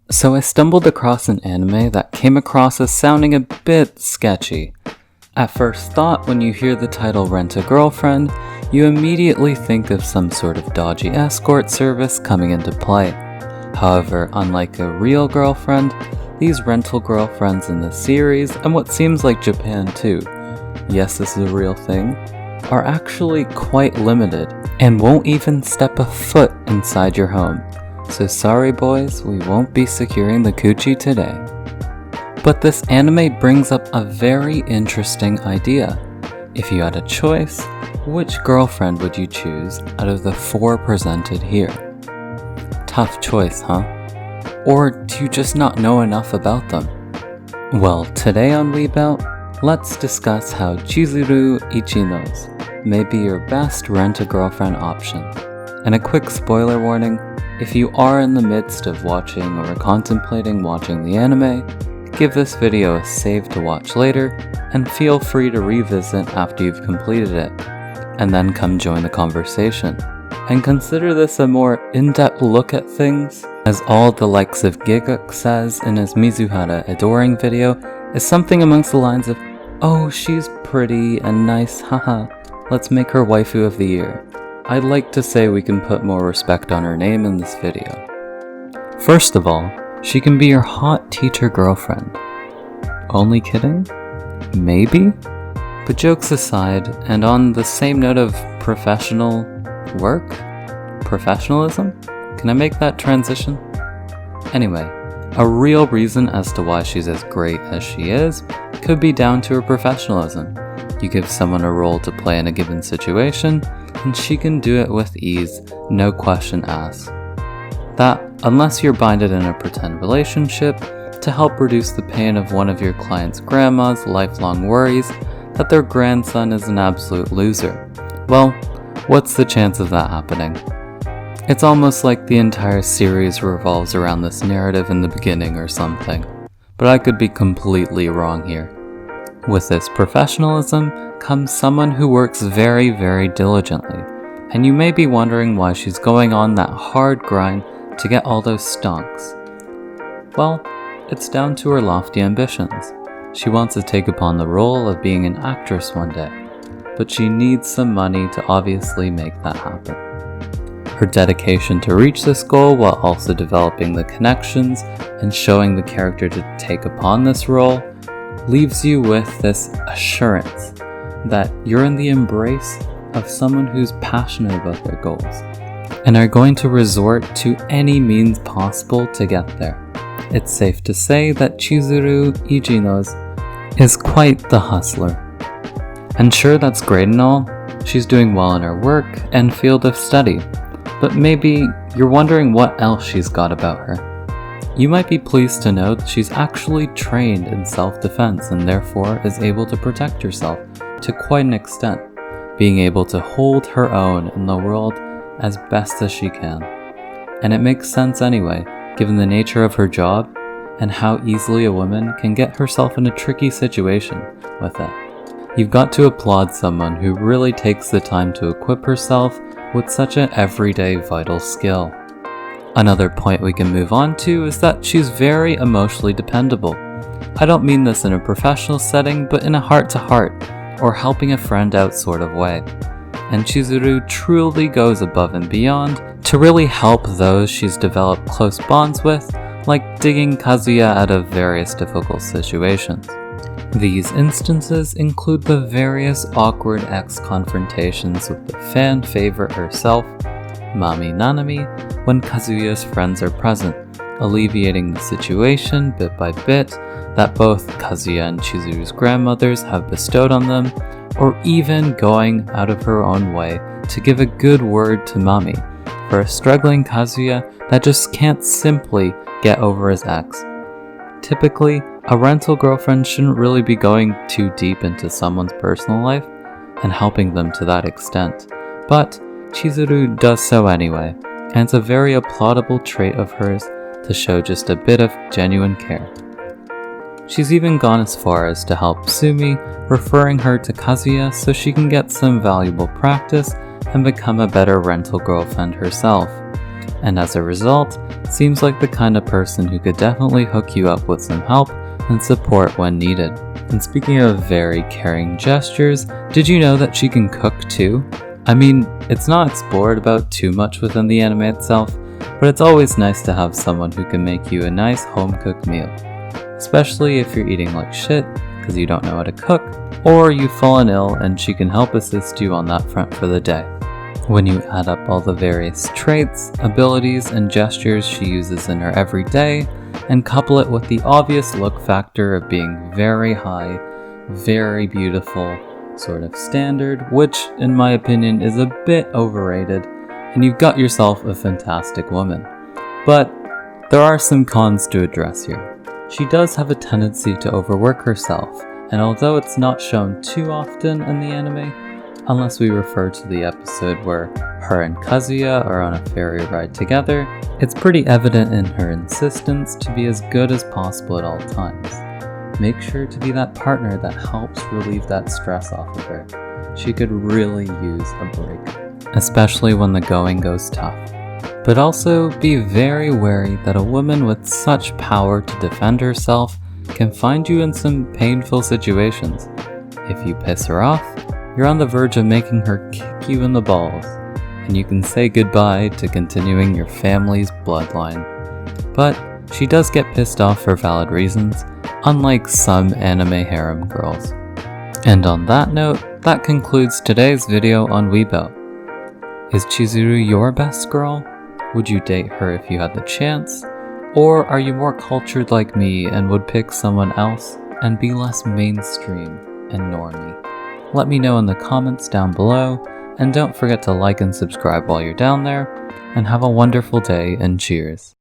So I stumbled across an anime that came across as sounding a bit sketchy. At first thought, when you hear the title Rent a Girlfriend, you immediately think of some sort of dodgy escort service coming into play. However, unlike a real girlfriend, these rental girlfriends in the series, and what seems like Japan too, yes, this is a real thing, are actually quite limited and won't even step a foot inside your home. So sorry boys, we won't be securing the coochie today. But this anime brings up a very interesting idea. If you had a choice, which girlfriend would you choose out of the 4 presented here? Tough choice, huh? Or do you just not know enough about them? Well, today on WeebOut, let's discuss how Chizuru Ichinose may be your best rent-a-girlfriend option. And a quick spoiler warning, if you are in the midst of watching or contemplating watching the anime, give this video a save to watch later, and feel free to revisit after you've completed it, and then come join the conversation. And consider this a more in-depth look at things, as all the likes of Giguk says in his Mizuhara adoring video is something amongst the lines of, "Oh, she's pretty and nice, haha, let's make her waifu of the year." I'd like to say we can put more respect on her name in this video. First of all, she can be your hot teacher girlfriend. Only kidding? Maybe? But jokes aside, and on the same note of professionalism? Can I make that transition? Anyway, a real reason as to why she's as great as she is could be down to her professionalism. You give someone a role to play in a given situation, and she can do it with ease, no question asked. That, unless you're binded in a pretend relationship, to help reduce the pain of one of your client's grandma's lifelong worries that their grandson is an absolute loser. Well, what's the chance of that happening? It's almost like the entire series revolves around this narrative in the beginning or something, but I could be completely wrong here. With this professionalism comes someone who works very, very diligently, and you may be wondering why she's going on that hard grind to get all those stonks. Well, it's down to her lofty ambitions. She wants to take upon the role of being an actress one day, but she needs some money to obviously make that happen. Her dedication to reach this goal while also developing the connections and showing the character to take upon this role leaves you with this assurance that you're in the embrace of someone who's passionate about their goals and are going to resort to any means possible to get there. It's safe to say that Chizuru Ichinose is quite the hustler. And sure, that's great and all, she's doing well in her work and field of study, but maybe you're wondering what else she's got about her. You might be pleased to know that she's actually trained in self-defense and therefore is able to protect herself to quite an extent, being able to hold her own in the world as best as she can. And it makes sense anyway, given the nature of her job and how easily a woman can get herself in a tricky situation with it. You've got to applaud someone who really takes the time to equip herself with such an everyday vital skill. Another point we can move on to is that she's very emotionally dependable. I don't mean this in a professional setting, but in a heart-to-heart, or helping a friend out sort of way. And Chizuru truly goes above and beyond to really help those she's developed close bonds with, like digging Kazuya out of various difficult situations. These instances include the various awkward ex-confrontations with the fan favorite herself, Mami Nanami, when Kazuya's friends are present, alleviating the situation bit by bit that both Kazuya and Chizuru's grandmothers have bestowed on them, or even going out of her own way to give a good word to Mami for a struggling Kazuya that just can't simply get over his ex. Typically, a rental girlfriend shouldn't really be going too deep into someone's personal life and helping them to that extent, but Chizuru does so anyway, and it's a very applaudable trait of hers to show just a bit of genuine care. She's even gone as far as to help Sumi, referring her to Kazuya so she can get some valuable practice and become a better rental girlfriend herself. and as a result, seems like the kind of person who could definitely hook you up with some help and support when needed. And speaking of very caring gestures, did you know that she can cook too? I mean, it's not explored about too much within the anime itself, but it's always nice to have someone who can make you a nice home-cooked meal. Especially if you're eating like shit because you don't know how to cook, or you've fallen ill and she can help assist you on that front for the day. When you add up all the various traits, abilities, and gestures she uses in her everyday, and couple it with the obvious look factor of being very high, very beautiful, sort of standard, which in my opinion is a bit overrated, and you've got yourself a fantastic woman. But there are some cons to address here. She does have a tendency to overwork herself, and although it's not shown too often in the anime, unless we refer to the episode where her and Kazuya are on a ferry ride together, it's pretty evident in her insistence to be as good as possible at all times. Make sure to be that partner that helps relieve that stress off of her. She could really use a break, especially when the going goes tough. But also be very wary that a woman with such power to defend herself can find you in some painful situations. If you piss her off, you're on the verge of making her kick you in the balls, and you can say goodbye to continuing your family's bloodline. But she does get pissed off for valid reasons, unlike some anime harem girls. And on that note, that concludes today's video on WeebOut. Is Chizuru your best girl? Would you date her if you had the chance? Or are you more cultured like me and would pick someone else and be less mainstream and normie? Let me know in the comments down below, and don't forget to like and subscribe while you're down there, and have a wonderful day and cheers.